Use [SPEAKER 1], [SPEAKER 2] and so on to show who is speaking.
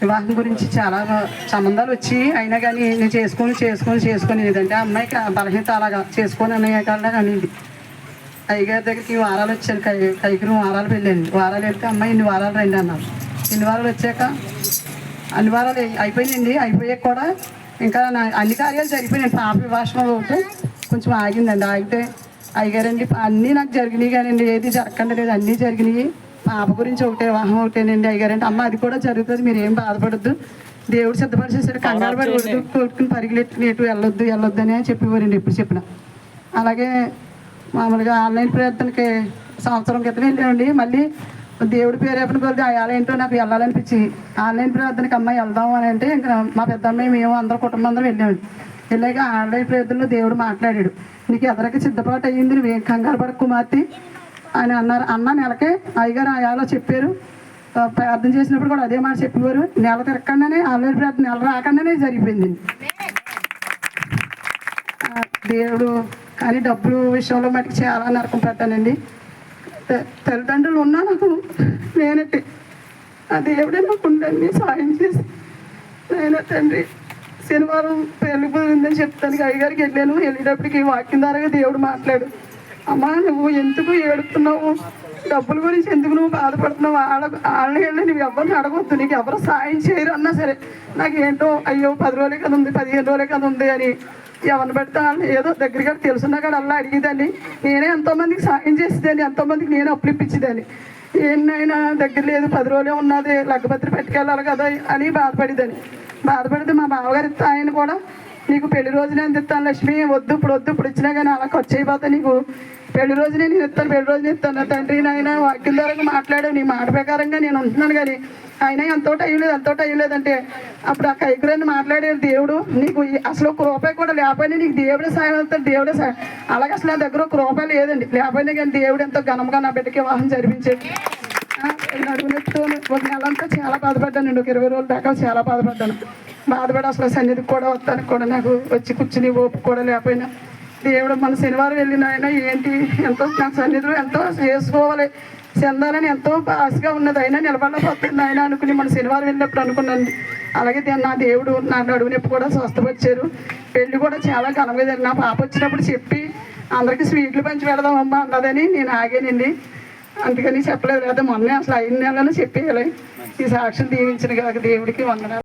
[SPEAKER 1] వివాహం గురించి చాలా సంబంధాలు వచ్చి అయినా కానీ నేను చేసుకొని లేదంటే ఆ అమ్మాయికి బలహీనత అలాగా చేసుకొని అన్నయ్య కల్లా అనింది. అయ్యగారి దగ్గరికి వారాలు వచ్చాను, కైకి వారాలు వెళ్ళాను. వారాలు వెళ్తే అమ్మాయి ఇన్ని వారాలు రండి అన్నారు. ఇన్ని వారాలు వచ్చాక అన్ని వారాలు అయిపోయినాయండి. అయిపోయాక కూడా ఇంకా అన్ని కార్యాలు జరిగిపోయినాయి. పాప వివాహం ఒకటి కొంచెం ఆగిందండి. ఆగితే అయ్యగారండి అన్నీ నాకు జరిగినాయి కానండి ఏది జరగకుండా లేదు, అన్నీ జరిగినాయి. పాప గురించి ఒకటే వివాహం ఒకటేనండి. అయ్యగారంటే అమ్మ అది కూడా జరుగుతుంది, మీరు ఏం బాధపడద్దు, దేవుడు సిద్ధపరిచేసాడు, కంగారు పడి కొట్టుకుని పరిగెట్టి ఎటు వెళ్ళొద్దు అని చెప్పేవారండి ఎప్పుడు చెప్పిన. అలాగే మామూలుగా ఆన్లైన్ ప్రార్థనకి సంవత్సరం క్రితం వెళ్ళామండి. మళ్ళీ దేవుడి పేరు చెప్పిన కొద్ది ఏంటో నాకు వెళ్ళాలనిపించి ఆన్లైన్ ప్రార్థనకి అమ్మాయి వెళ్దాము అని అంటే ఇంకా మా పెద్ద అమ్మాయి మేము అందరం కుటుంబం అందరం వెళ్ళామండి. వెళ్ళాక ఆన్లైన్ ప్రార్థనలో దేవుడు మాట్లాడాడు, నీకు ఎదరికి సిద్ధపాటు అయ్యింది, నువ్వేం కంగారు పడకు కుమార్తె అని అన్నారు. అన్న నెలకే అయ్యగారు ఆయాలో చెప్పారు. ప్రార్థన చేసినప్పుడు కూడా అదే మాట చెప్పేవారు. నెల తిరగకుండానే ఆన్లైన్ ప్రార్థన నెల రాకుండానే జరిగిపోయిందండి దేవుడు. కానీ డబ్బులు విషయంలో మటుకు చాలా నరకం పెట్టానండి. తల్లిదండ్రులు ఉన్నా నాకు నేనట్టే ఆ దేవుడే నాకు ఉండండి సాయం చేసి. నేనే తండ్రి శనివారం పెళ్లి కుదిరిందని చెప్తాను అయ్యగారికి వెళ్ళాను. వెళ్ళేటప్పటికి వాక్యం ద్వారా దేవుడు మాట్లాడు, అమ్మా నువ్వు ఎందుకు ఏడుతున్నావు, డబ్బుల గురించి ఎందుకు నువ్వు బాధపడుతున్నావు, వాళ్ళని వెళ్ళి నువ్వు ఎవరిని అడగొద్దు, నీకు ఎవరు సాయం చేయరు అన్నా సరే నాకు ఏంటో అయ్యో 10 రోజులే కదా ఉంది 15 రోజులే కదా ఉంది అని ఎవరిని పెడితే వాళ్ళని ఏదో దగ్గరగా తెలుసున్నా కూడా అలా అడిగేదాన్ని. నేనే ఎంతోమందికి సాయం చేసేదాన్ని, ఎంతోమందికి నేను అప్పులు ఇప్పించేదాన్ని. ఏమైనా దగ్గర లేదు 10 రోజులే ఉన్నది లగ్గపత్రి పెట్టుకెళ్ళాలి కదా అని బాధపడితే మా బావగారి ఆయన కూడా నీకు పెళ్లి రోజునే ఎంత ఇస్తాను లక్ష్మి, వద్దు ఇప్పుడు ఇచ్చినా కానీ అలా ఖర్చు అయిపోతా, నీకు పెళ్లి రోజునే నేను ఇస్తాను, పెళ్లి రోజునే ఇస్తాను తండ్రి నాయన వాక్యం ద్వారా మాట్లాడావు, నీ మాట ప్రకారంగా నేను ఉంటున్నాను కానీ అయినా ఎంతో అయ్యలేదంటే అప్పుడు ఆ కైకురాన్ని మాట్లాడేది దేవుడు, నీకు అసలు 1 రూపాయి కూడా లేకపోయినా నీకు దేవుడే సాయం అవుతాడు, దేవుడే సాయం. అలాగే అసలు నా దగ్గర 1 రూపాయి లేదండి, లేకపోయినా కానీ దేవుడు ఎంతో ఘనంగా నా బిడ్డకి వివాహం జరిపించేది. నడుగునెత్తు ఒక నెలంతా చాలా బాధపడ్డానండి, ఒక 20 రోజుల దాకా చాలా బాధపడి అసలు సన్నిధికి కూడా వస్తానికి కూడా నాకు వచ్చి కూర్చుని ఓపు కూడా లేకపోయినా దేవుడు మన శనివారం వెళ్ళిన ఆయన ఏంటి ఎంతో నాకు సన్నిధిలో ఎంతో చేసుకోవాలి చెందాలని ఎంతో ఆశగా ఉన్నది, అయినా నిలబడలేకపోతుంది ఆయన అనుకుని మన శనివారం వెళ్ళినప్పుడు అనుకున్నాను. అలాగే నా దేవుడు నా నడువునొప్పి కూడా స్వస్థపరిచారు. పెళ్లి కూడా చాలా ఘనంగా జరిగింది. నా పాప వచ్చినప్పుడు చెప్పి అందరికీ స్వీట్లు పంచి పెడదామమ్మా అన్నదని నేను ఆగానండి, అందుకని చెప్పలేదు. లేదా మొన్నే అసలు 5 నెలలను చెప్పేయాలి. ఈ సాక్ష్యం దీవించిన కాక దేవుడికి వందనాలు.